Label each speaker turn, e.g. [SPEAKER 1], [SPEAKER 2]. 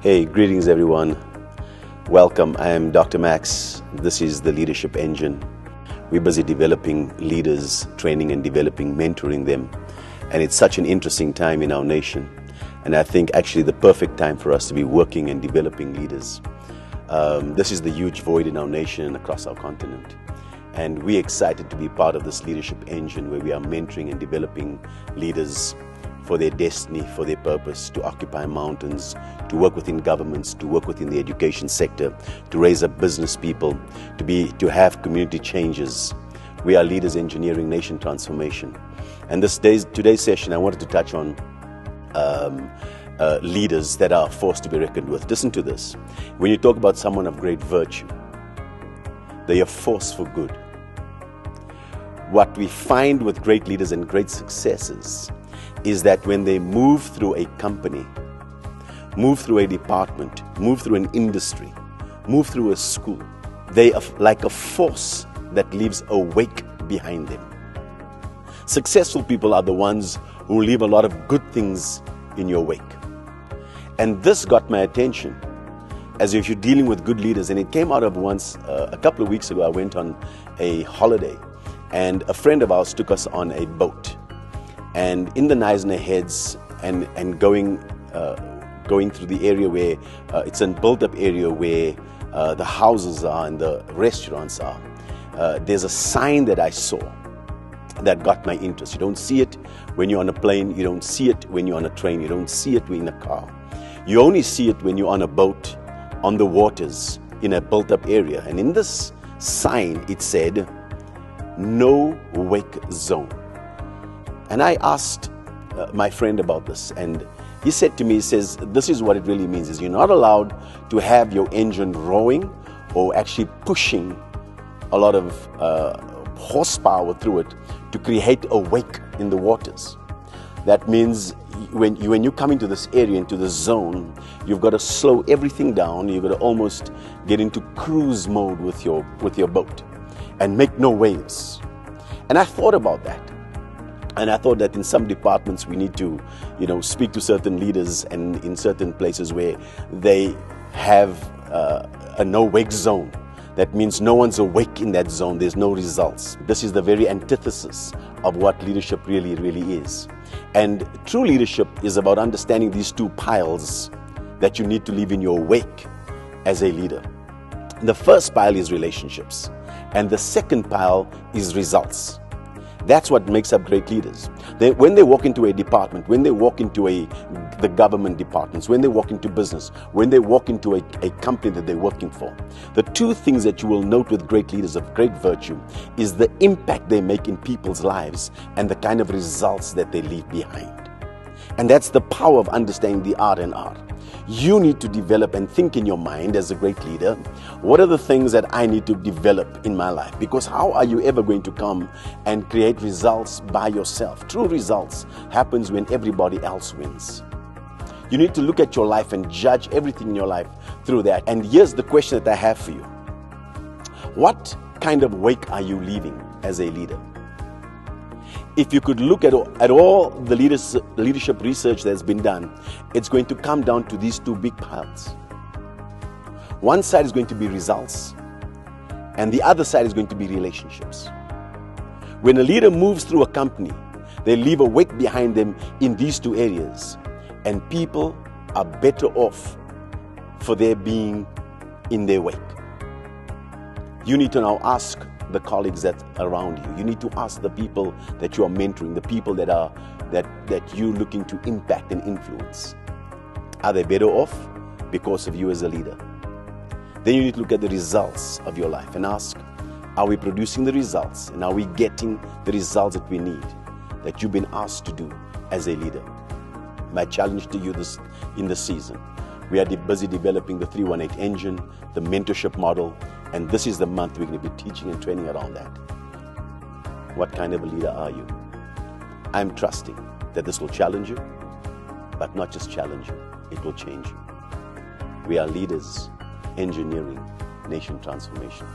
[SPEAKER 1] Hey, greetings everyone. Welcome. I am Dr. Max. This is the Leadership Engine. We're busy developing leaders, training and developing, mentoring them. And it's such an interesting time in our nation. And I think actually the perfect time for us to be working and developing leaders. This is the huge void in our nation and across our continent. And we're excited to be part of this leadership engine where we are mentoring and developing leaders for their destiny, for their purpose, to occupy mountains, to work within governments, to work within the education sector, to raise up business people, to have community changes. We are leaders engineering nation transformation. And today's session, I wanted to touch on leaders that are a force to be reckoned with. Listen to this. When you talk about someone of great virtue, they are a force for good. What we find with great leaders and great successes is that when they move through a company, move through a department, move through an industry, move through a school, they are like a force that leaves a wake behind them. Successful people are the ones who leave a lot of good things in your wake. And this got my attention as if you're dealing with good leaders. And it came out of a couple of weeks ago, I went on a holiday and a friend of ours took us on a boat. And in the Knysna Heads and going through the area where it's a built-up area where the houses are and the restaurants are, there's a sign that I saw that got my interest. You don't see it when you're on a plane, you don't see it when you're on a train, you don't see it when you're in a car. You only see it when you're on a boat, on the waters, in a built-up area. And in this sign, it said, "No wake zone." And I asked my friend about this, and he said to me, he says, this is what it really means, is you're not allowed to have your engine rowing or actually pushing a lot of horsepower through it to create a wake in the waters. That means when you come into this area, into the zone, you've got to slow everything down. You've got to almost get into cruise mode with your boat and make no waves. And I thought about that. And I thought that in some departments we need to, speak to certain leaders, and in certain places where they have a no-wake zone. That means no one's awake in that zone. There's no results. This is the very antithesis of what leadership really, really is. And true leadership is about understanding these two piles that you need to leave in your wake as a leader. The first pile is relationships, and the second pile is results. That's what makes up great leaders. When they walk into a department, when they walk into the government departments, when they walk into business, when they walk into a company that they're working for, the two things that you will note with great leaders of great virtue is the impact they make in people's lives and the kind of results that they leave behind. And that's the power of understanding the R&R. You need to develop and think in your mind as a great leader, what are the things that I need to develop in my life? Because how are you ever going to come and create results by yourself? True results happens when everybody else wins. You need to look at your life and judge everything in your life through that. And here's the question that I have for you. What kind of wake are you leaving as a leader? If you could look at all the leadership research that's been done, it's going to come down to these two big piles. One side is going to be results, and the other side is going to be relationships. When a leader moves through a company, they leave a wake behind them in these two areas, and people are better off for their being in their wake. You need to now ask the colleagues that are around you. You need to ask the people that you are mentoring, the people that you're looking to impact and influence. Are they better off because of you as a leader? Then you need to look at the results of your life and ask, are we producing the results, and are we getting the results that we need, that you've been asked to do as a leader? My challenge to you in this season, we are busy developing the 318 engine, the mentorship model, and this is the month we're going to be teaching and training around that. What kind of a leader are you? I'm trusting that this will challenge you, but not just challenge you, it will change you. We are leaders engineering nation transformation.